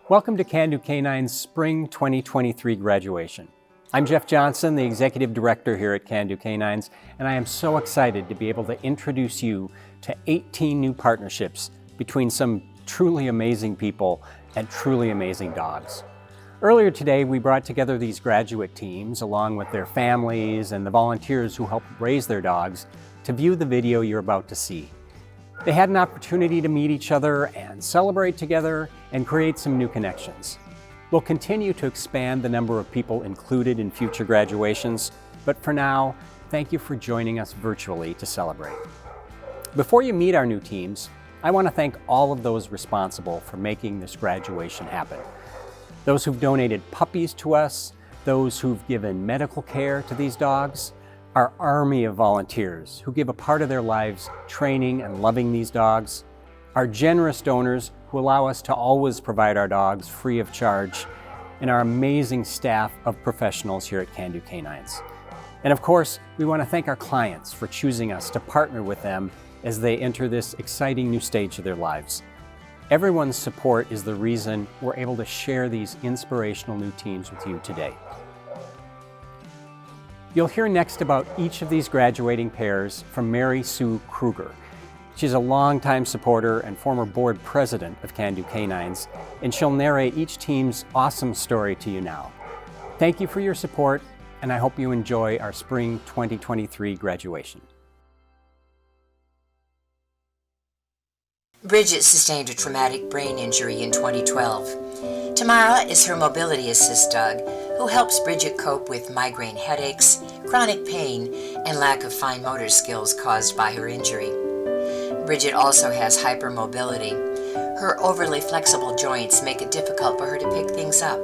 Welcome to Can Do Canine's Spring 2023 graduation. I'm Jeff Johnson, the Executive Director here at Can Do Canines, and I am so excited to be able to introduce you to 18 new partnerships between some truly amazing people and truly amazing dogs. Earlier today, we brought together these graduate teams along with their families and the volunteers who helped raise their dogs to view the video you're about to see. They had an opportunity to meet each other and celebrate together and create some new connections. We'll continue to expand the number of people included in future graduations, but for now, thank you for joining us virtually to celebrate. Before you meet our new teams, I want to thank all of those responsible for making this graduation happen. Those who've donated puppies to us, those who've given medical care to these dogs, our army of volunteers who give a part of their lives training and loving these dogs, our generous donors who allow us to always provide our dogs free of charge, and our amazing staff of professionals here at Can Do Canines. And of course, we want to thank our clients for choosing us to partner with them as they enter this exciting new stage of their lives. Everyone's support is the reason we're able to share these inspirational new teams with you today. You'll hear next about each of these graduating pairs from Mary Sue Kruger. She's a longtime supporter and former board president of Can Do Canines, and she'll narrate each team's awesome story to you now. Thank you for your support, and I hope you enjoy our Spring 2023 graduation. Bridget sustained a traumatic brain injury in 2012. Tamara is her mobility assist dog who helps Bridget cope with migraine headaches, chronic pain, and lack of fine motor skills caused by her injury. Bridget also has hypermobility. Her overly flexible joints make it difficult for her to pick things up.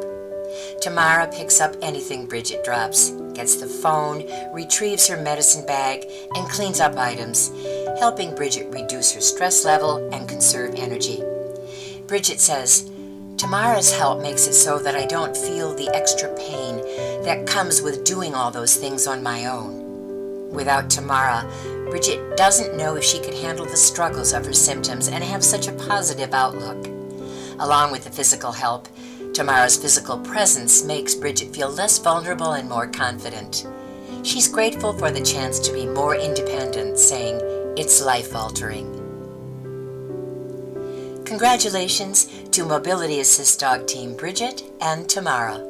Tamara picks up anything Bridget drops, gets the phone, retrieves her medicine bag, and cleans up items, helping Bridget reduce her stress level and conserve energy. Bridget says, "Tamara's help makes it so that I don't feel the extra pain that comes with doing all those things on my own." Without Tamara, Bridget doesn't know if she could handle the struggles of her symptoms and have such a positive outlook. Along with the physical help, Tamara's physical presence makes Bridget feel less vulnerable and more confident. She's grateful for the chance to be more independent, saying, "It's life-altering." Congratulations to Mobility Assist Dog Team Bridget and Tamara.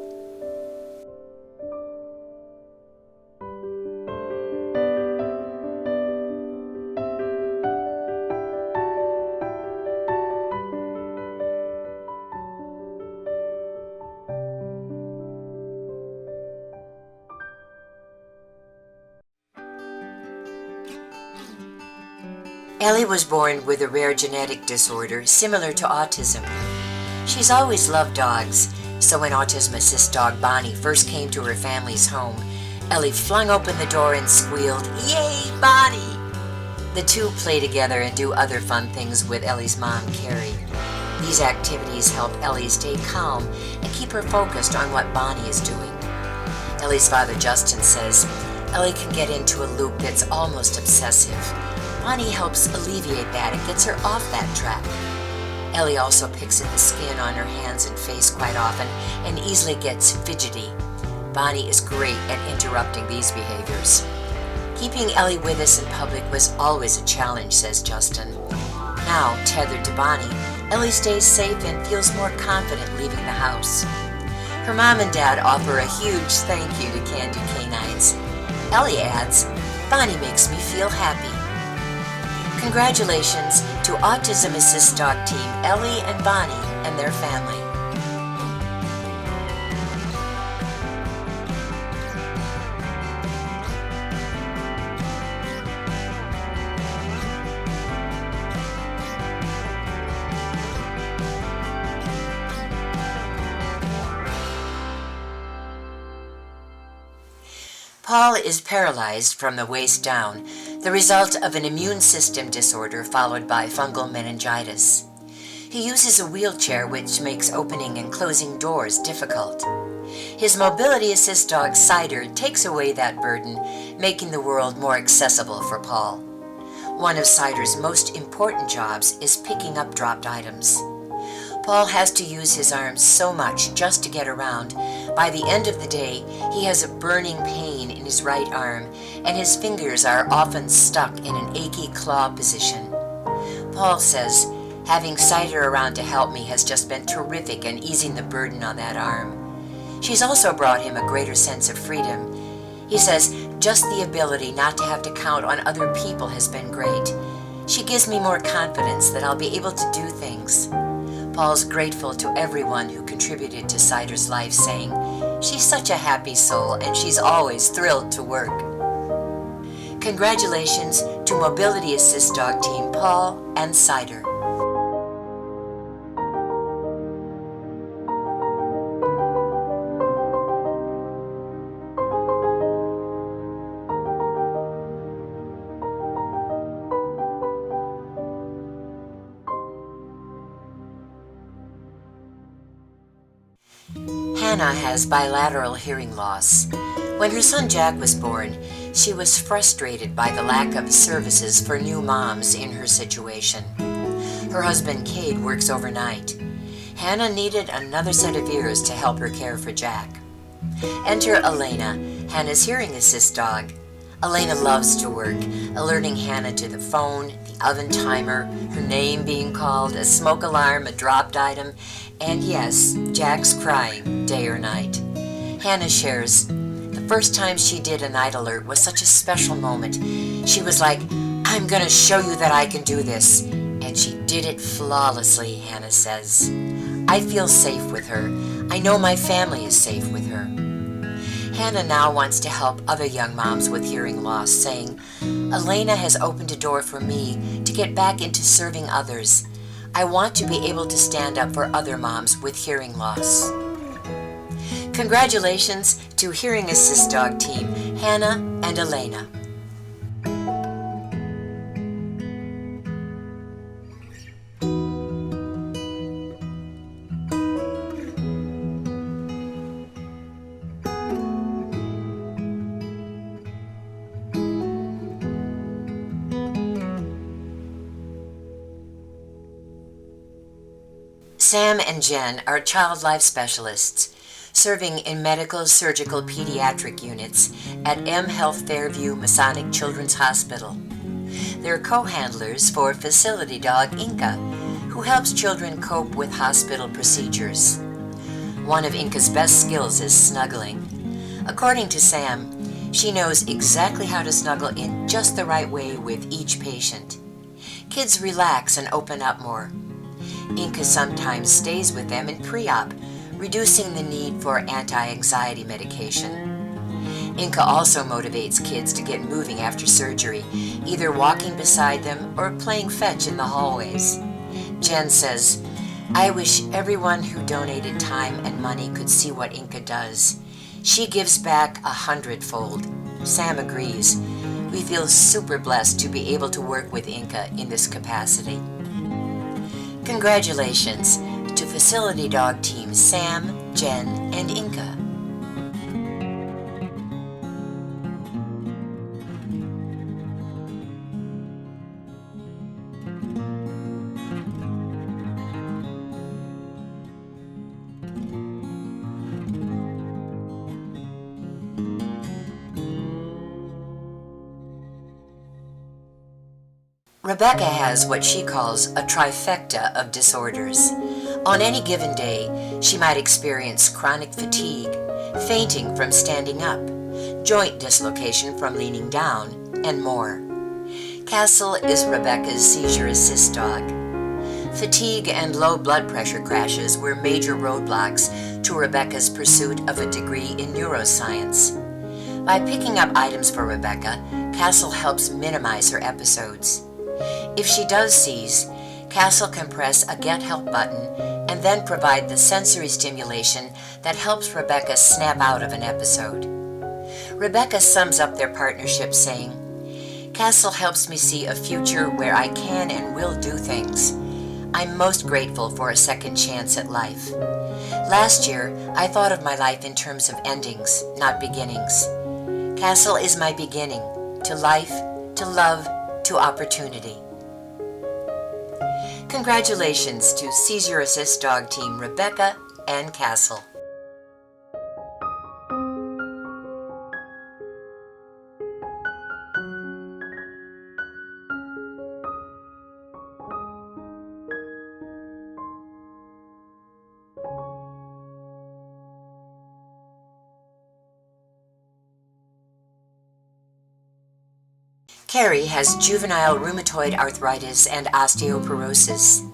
Ellie was born with a rare genetic disorder similar to autism. She's always loved dogs, so when Autism Assist dog Bonnie first came to her family's home, Ellie flung open the door and squealed, "Yay, Bonnie!" The two play together and do other fun things with Ellie's mom, Carrie. These activities help Ellie stay calm and keep her focused on what Bonnie is doing. Ellie's father, Justin, says Ellie can get into a loop that's almost obsessive. Bonnie helps alleviate that and gets her off that track. Ellie also picks at the skin on her hands and face quite often and easily gets fidgety. Bonnie is great at interrupting these behaviors. Keeping Ellie with us in public was always a challenge, says Justin. Now, tethered to Bonnie, Ellie stays safe and feels more confident leaving the house. Her mom and dad offer a huge thank you to Can Do Canines. Ellie adds, "Bonnie makes me feel happy." Congratulations to Autism Assist Dog Team Ellie and Bonnie and their family. Paul is paralyzed from the waist down, the result of an immune system disorder followed by fungal meningitis. He uses a wheelchair which makes opening and closing doors difficult. His mobility assist dog Cider takes away that burden, making the world more accessible for Paul. One of Cider's most important jobs is picking up dropped items. Paul has to use his arms so much just to get around. By the end of the day, he has a burning pain in his right arm, and his fingers are often stuck in an achy claw position. Paul says, having Cider around to help me has just been terrific in easing the burden on that arm. She's also brought him a greater sense of freedom. He says, just the ability not to have to count on other people has been great. She gives me more confidence that I'll be able to do things. Paul's grateful to everyone who contributed to Cider's life, saying, she's such a happy soul and she's always thrilled to work. Congratulations to Mobility Assist Dog Team Paul and Cider. Hannah has bilateral hearing loss. When her son Jack was born, she was frustrated by the lack of services for new moms in her situation. Her husband Cade works overnight. Hannah needed another set of ears to help her care for Jack. Enter Elena, Hannah's hearing assist dog. Elena loves to work, alerting Hannah to the phone, the oven timer, her name being called, a smoke alarm, a dropped item, and yes, Jack's crying day or night. Hannah shares, the first time she did a night alert was such a special moment. She was like, I'm gonna show you that I can do this. And she did it flawlessly, Hannah says. I feel safe with her. I know my family is safe with her. Hannah now wants to help other young moms with hearing loss, saying, Elena has opened a door for me to get back into serving others. I want to be able to stand up for other moms with hearing loss. Congratulations to Hearing Assist Dog Team, Hannah and Elena. Sam and Jen are child life specialists, serving in medical, surgical, pediatric units at M Health Fairview Masonic Children's Hospital. They're co-handlers for facility dog Inca, who helps children cope with hospital procedures. One of Inca's best skills is snuggling. According to Sam, she knows exactly how to snuggle in just the right way with each patient. Kids relax and open up more. Inca sometimes stays with them in pre-op, reducing the need for anti-anxiety medication. Inca also motivates kids to get moving after surgery, either walking beside them or playing fetch in the hallways. Jen says, I wish everyone who donated time and money could see what Inca does. She gives back 100-fold. Sam agrees. We feel super blessed to be able to work with Inca in this capacity. Congratulations to Facility Dog Team Sam, Jen, and Inca. Rebecca has what she calls a trifecta of disorders. On any given day, she might experience chronic fatigue, fainting from standing up, joint dislocation from leaning down, and more. Castle is Rebecca's seizure assist dog. Fatigue and low blood pressure crashes were major roadblocks to Rebecca's pursuit of a degree in neuroscience. By picking up items for Rebecca, Castle helps minimize her episodes. If she does seize, Castle can press a Get Help button and then provide the sensory stimulation that helps Rebecca snap out of an episode. Rebecca sums up their partnership saying, Castle helps me see a future where I can and will do things. I'm most grateful for a second chance at life. Last year, I thought of my life in terms of endings, not beginnings. Castle is my beginning to life, to love, to opportunity. Congratulations to Seize Your Assist dog team Rebecca and Castle. Carrie has juvenile rheumatoid arthritis and osteoporosis.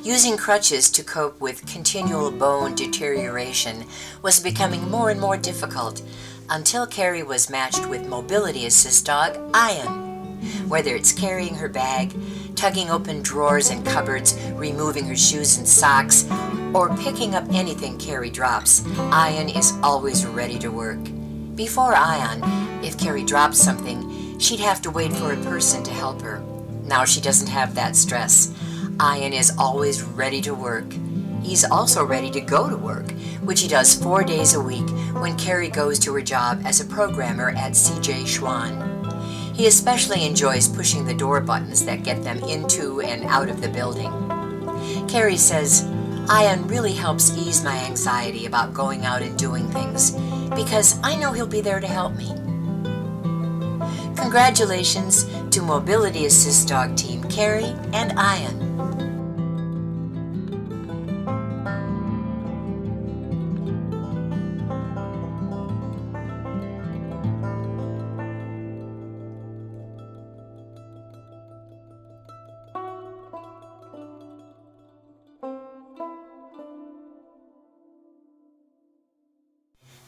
Using crutches to cope with continual bone deterioration was becoming more and more difficult until Carrie was matched with mobility assist dog Iron. Whether it's carrying her bag, tugging open drawers and cupboards, removing her shoes and socks, or picking up anything Carrie drops, Iron is always ready to work. Before Iron, if Carrie dropped something, she'd have to wait for a person to help her. Now she doesn't have that stress. Ian is always ready to work. He's also ready to go to work, which he does 4 days a week when Carrie goes to her job as a programmer at CJ Schwann. He especially enjoys pushing the door buttons that get them into and out of the building. Carrie says, Ian really helps ease my anxiety about going out and doing things, because I know he'll be there to help me. Congratulations to Mobility Assist Dog Team Carrie and Ian.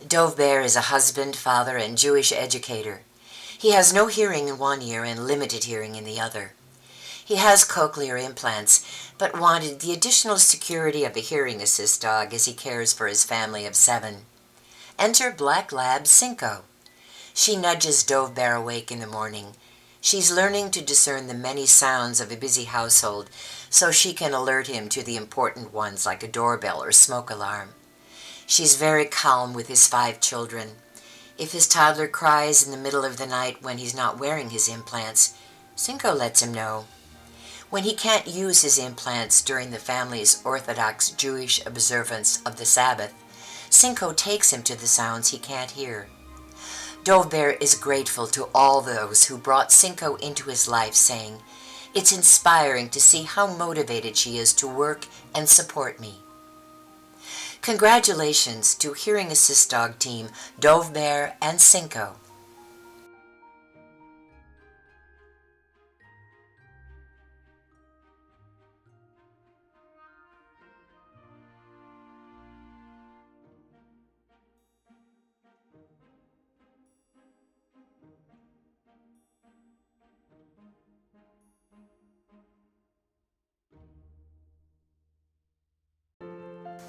Dove Bear is a husband, father, and Jewish educator. He has no hearing in one ear and limited hearing in the other. He has cochlear implants, but wanted the additional security of a hearing assist dog as he cares for his family of 7. Enter Black Lab Cinco. She nudges Dove Bear awake in the morning. She's learning to discern the many sounds of a busy household so she can alert him to the important ones like a doorbell or smoke alarm. She's very calm with his 5 children. If his toddler cries in the middle of the night when he's not wearing his implants, Cinco lets him know. When he can't use his implants during the family's Orthodox Jewish observance of the Sabbath, Cinco takes him to the sounds he can't hear. Dove Bear is grateful to all those who brought Cinco into his life, saying, "It's inspiring to see how motivated she is to work and support me." Congratulations to Hearing Assist Dog Team Dove Bear and Cinco.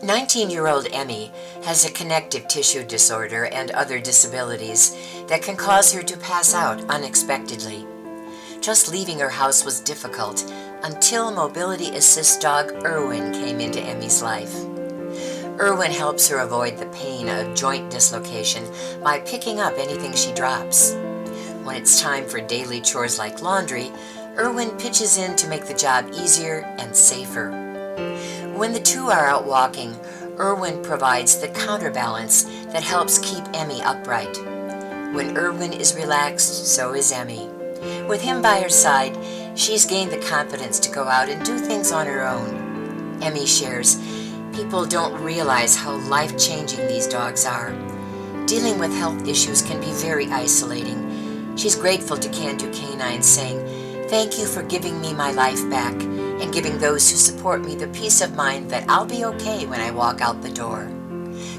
"19-year-old Emmy has a connective tissue disorder and other disabilities that can cause her to pass out unexpectedly. Just leaving her house was difficult until mobility assist dog Irwin came into Emmy's life. Irwin helps her avoid the pain of joint dislocation by picking up anything she drops. When it's time for daily chores like laundry, Irwin pitches in to make the job easier and safer. When the two are out walking, Irwin provides the counterbalance that helps keep Emmy upright. When Irwin is relaxed, so is Emmy. With him by her side, she's gained the confidence to go out and do things on her own. Emmy shares, "People don't realize how life-changing these dogs are. Dealing with health issues can be very isolating." She's grateful to Can-Do Canines, saying, "Thank you for giving me my life back and giving those who support me the peace of mind that I'll be okay when I walk out the door."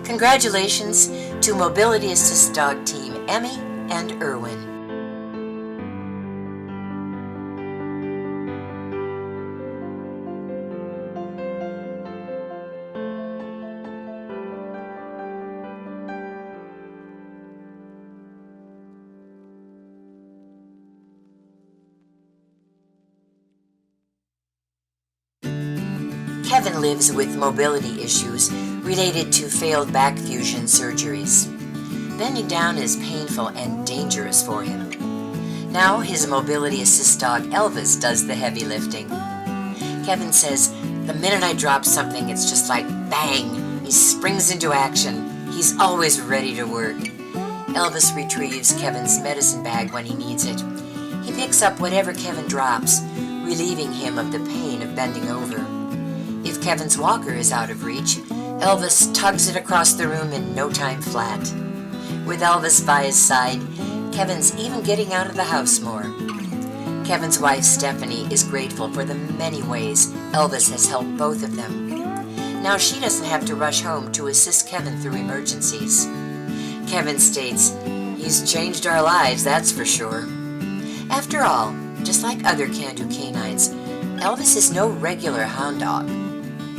Congratulations to Mobility Assist Dog Team Emmy and Irwin. Kevin lives with mobility issues related to failed back fusion surgeries. Bending down is painful and dangerous for him. Now his mobility assist dog Elvis does the heavy lifting. Kevin says, "The minute I drop something, it's just like bang." He springs into action. He's always ready to work. Elvis retrieves Kevin's medicine bag when he needs it. He picks up whatever Kevin drops, relieving him of the pain of bending over. If Kevin's walker is out of reach, Elvis tugs it across the room in no time flat. With Elvis by his side, Kevin's even getting out of the house more. Kevin's wife, Stephanie, is grateful for the many ways Elvis has helped both of them. Now she doesn't have to rush home to assist Kevin through emergencies. Kevin states, "He's changed our lives, that's for sure." After all, just like other Can-Do canines, Elvis is no regular hound dog.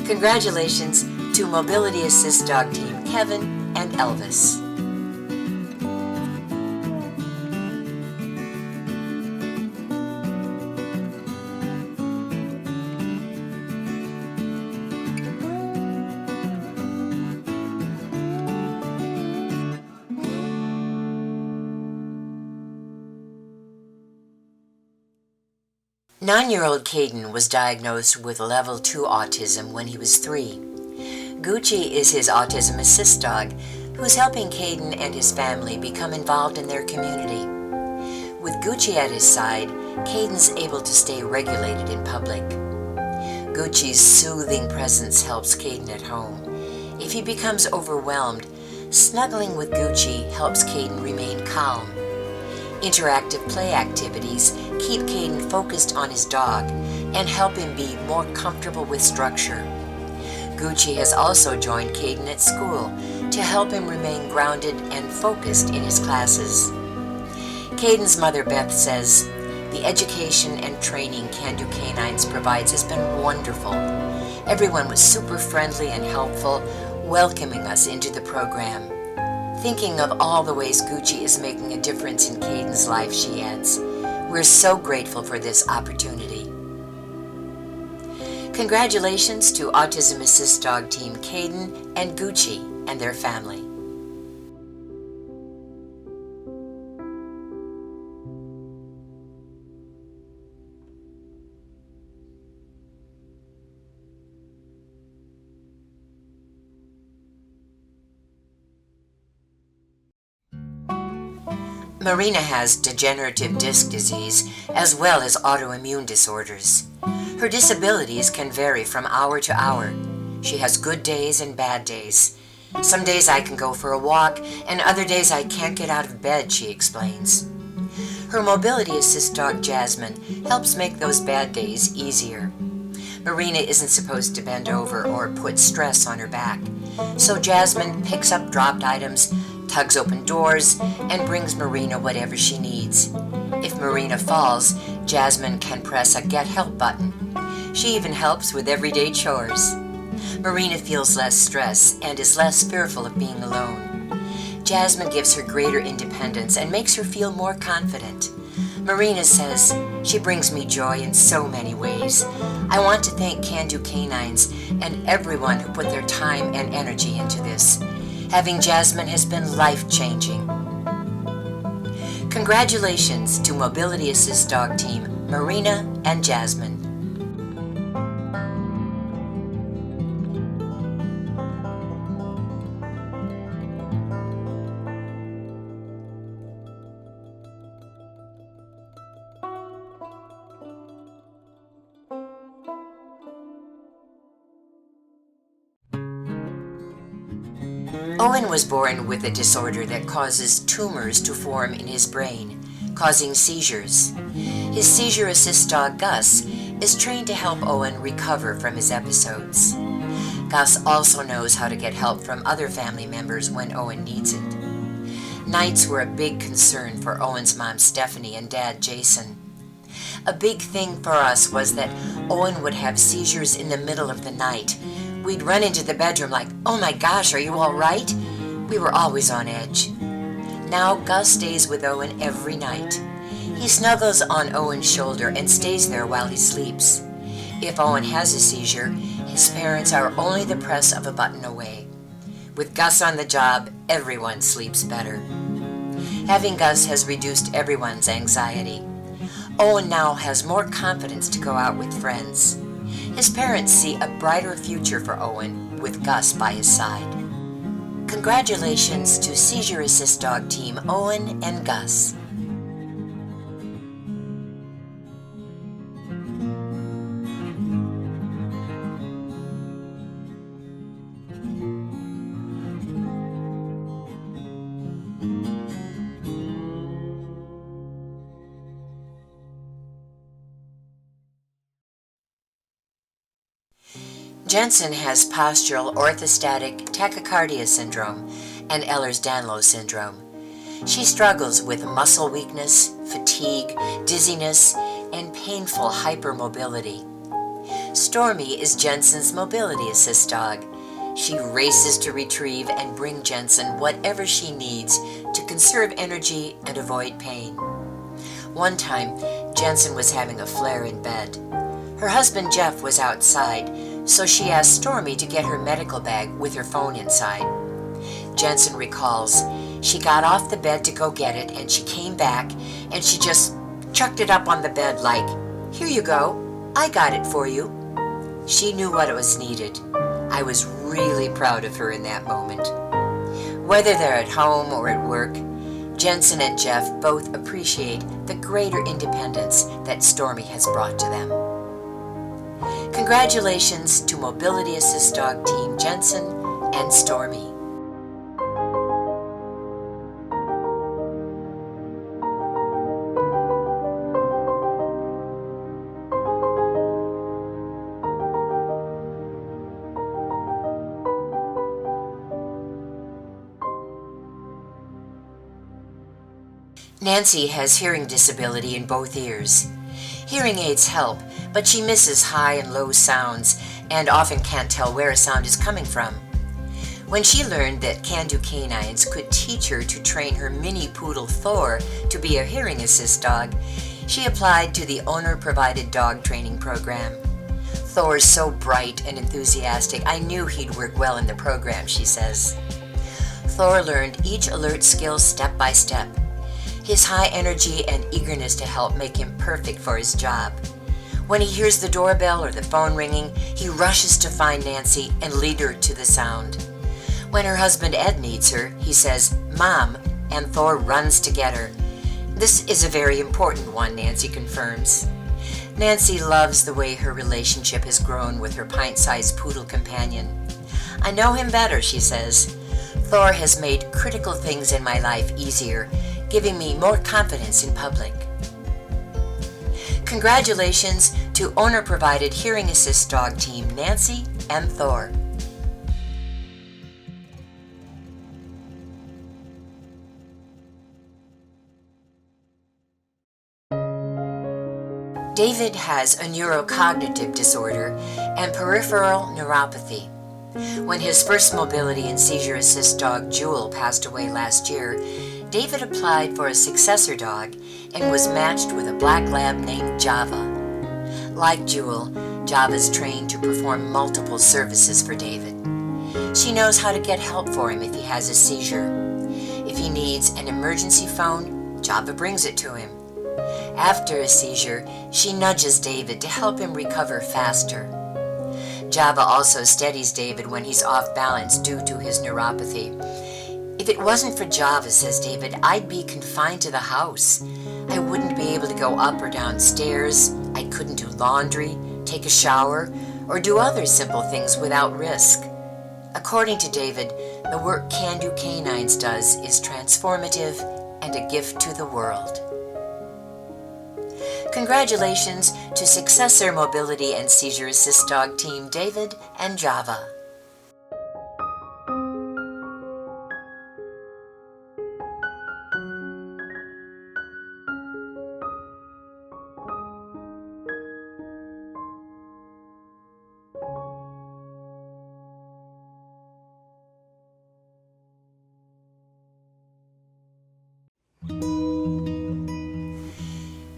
Congratulations to Mobility Assist Dog Team Kevin and Elvis. Nine-year-old Kaden was diagnosed with level 2 autism when he was 3. Gucci is his autism assist dog, who's helping Kaden and his family become involved in their community. With Gucci at his side, Kaden's able to stay regulated in public. Gucci's soothing presence helps Kaden at home. If he becomes overwhelmed, snuggling with Gucci helps Kaden remain calm. Interactive play activities keep Kaden focused on his dog and help him be more comfortable with structure. Gucci has also joined Kaden at school to help him remain grounded and focused in his classes. Kaden's mother, Beth, says, "The education and training Can-Do Canines provides has been wonderful. Everyone was super friendly and helpful, welcoming us into the program." Thinking of all the ways Gucci is making a difference in Kaden's life, she adds, "We're so grateful for this opportunity." Congratulations to Autism Assist Dog Team Kaden and Gucci and their family. Marina has degenerative disc disease as well as autoimmune disorders. Her disabilities can vary from hour to hour. She has good days and bad days. "Some days I can go for a walk, and other days I can't get out of bed," she explains. Her mobility assist dog Jasmine helps make those bad days easier. Marina isn't supposed to bend over or put stress on her back, so Jasmine picks up dropped items, tugs open doors, and brings Marina whatever she needs. If Marina falls, Jasmine can press a Get Help button. She even helps with everyday chores. Marina feels less stress and is less fearful of being alone. Jasmine gives her greater independence and makes her feel more confident. Marina says, "She brings me joy in so many ways. I want to thank Can-Do Canines and everyone who put their time and energy into this. Having Jasmine has been life-changing." Congratulations to Mobility Assist Dog Team Marina and Jasmine. Owen was born with a disorder that causes tumors to form in his brain, causing seizures. His seizure assist dog Gus is trained to help Owen recover from his episodes. Gus also knows how to get help from other family members when Owen needs it. Nights were a big concern for Owen's mom Stephanie and dad Jason. A big thing for us was that Owen would have seizures in the middle of the night. We'd run into the bedroom like, "Oh my gosh, are you all right?" We were always on edge. Now Gus stays with Owen every night. He snuggles on Owen's shoulder and stays there while he sleeps. If Owen has a seizure, his parents are only the press of a button away. With Gus on the job, everyone sleeps better. Having Gus has reduced everyone's anxiety. Owen now has more confidence to go out with friends. His parents see a brighter future for Owen with Gus by his side. Congratulations to Seizure Assist Dog Team Owen and Gus. Jensen has postural orthostatic tachycardia syndrome and Ehlers-Danlos syndrome. She struggles with muscle weakness, fatigue, dizziness, and painful hypermobility. Stormy is Jensen's mobility assist dog. She races to retrieve and bring Jensen whatever she needs to conserve energy and avoid pain. One time, Jensen was having a flare in bed. Her husband Jeff was outside, so she asked Stormy to get her medical bag with her phone inside. Jensen recalls, she got off the bed to go get it and she came back and she just chucked it up on the bed like, "Here you go, I got it for you." She knew what was needed. I was really proud of her in that moment. Whether they're at home or at work, Jensen and Jeff both appreciate the greater independence that Stormy has brought to them. Congratulations to Mobility Assist Dog Team Jensen and Stormy. Nancy has hearing disability in both ears. Hearing aids help, but she misses high and low sounds and often can't tell where a sound is coming from. When she learned that Can-Do Canines could teach her to train her mini poodle Thor to be a hearing assist dog, she applied to the owner-provided dog training program. Thor's so bright and enthusiastic, I knew he'd work well in the program, she says. Thor learned each alert skill step by step. His high energy and eagerness to help make him perfect for his job. When he hears the doorbell or the phone ringing, he rushes to find Nancy and lead her to the sound. When her husband Ed needs her, he says, "Mom," and Thor runs to get her. This is a very important one, Nancy confirms. Nancy loves the way her relationship has grown with her pint-sized poodle companion. "I know him better," she says. "Thor has made critical things in my life easier, giving me more confidence in public." Congratulations to owner-provided hearing assist dog team Nancy and Thor. David has a neurocognitive disorder and peripheral neuropathy. When his first mobility and seizure assist dog Jewel passed away last year, David applied for a successor dog and was matched with a black lab named Java. Like Jewel, Java's trained to perform multiple services for David. She knows how to get help for him if he has a seizure. If he needs an emergency phone, Java brings it to him. After a seizure, she nudges David to help him recover faster. Java also steadies David when he's off balance due to his neuropathy. "If it wasn't for Java," says David, "I'd be confined to the house. I wouldn't be able to go up or down stairs. I couldn't do laundry, take a shower, or do other simple things without risk." According to David, the work Can-Do Canines does is transformative and a gift to the world. Congratulations to Successor Mobility and Seizure Assist Dog Team David and Java.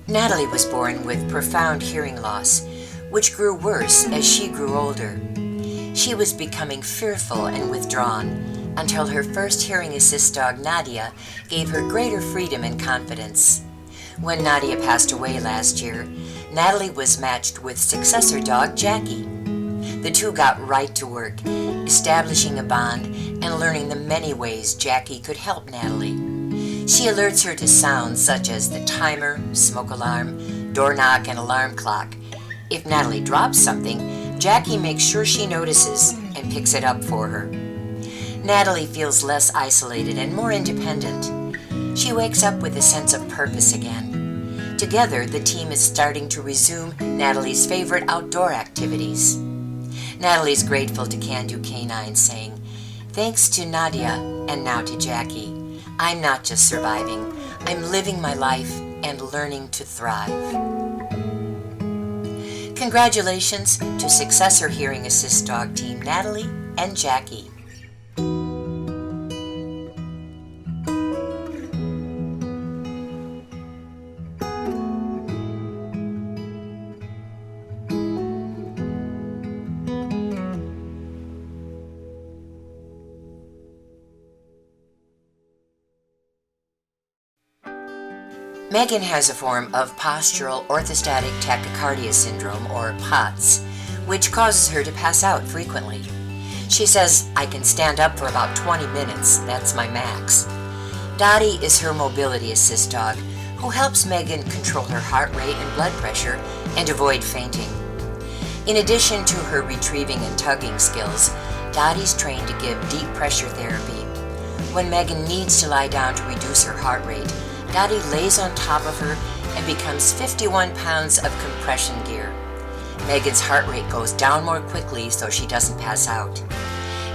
Natalie was born with profound hearing loss, which grew worse as she grew older. She was becoming fearful and withdrawn until her first hearing assist dog, Nadia, gave her greater freedom and confidence. When Nadia passed away last year, Natalie was matched with successor dog Jackie. The two got right to work, establishing a bond and learning the many ways Jackie could help Natalie. She alerts her to sounds such as the timer, smoke alarm, door knock, and alarm clock. If Natalie drops something, Jackie makes sure she notices and picks it up for her. Natalie feels less isolated and more independent. She wakes up with a sense of purpose again. Together, the team is starting to resume Natalie's favorite outdoor activities. Natalie's grateful to Can Do Canine, saying, "Thanks to Nadia and now to Jackie, I'm not just surviving, I'm living my life and learning to thrive." Congratulations to successor hearing assist dog team Natalie and Jackie. Megan has a form of postural orthostatic tachycardia syndrome, or POTS, which causes her to pass out frequently. She says, "I can stand up for about 20 minutes, that's my max." Dottie is her mobility assist dog, who helps Megan control her heart rate and blood pressure and avoid fainting. In addition to her retrieving and tugging skills, Dottie's trained to give deep pressure therapy. When Megan needs to lie down to reduce her heart rate, Dottie lays on top of her and becomes 51 pounds of compression gear. Megan's heart rate goes down more quickly so she doesn't pass out.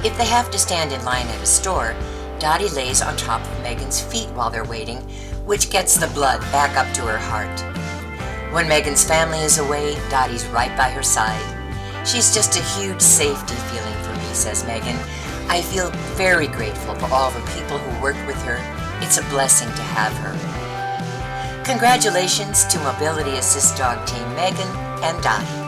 If they have to stand in line at a store, Dottie lays on top of Megan's feet while they're waiting, which gets the blood back up to her heart. When Megan's family is away, Dottie's right by her side. "She's just a huge safety feeling for me," says Megan. "I feel very grateful for all the people who worked with her. It's a blessing to have her." Congratulations to Mobility Assist Dog Team Megan and Dottie.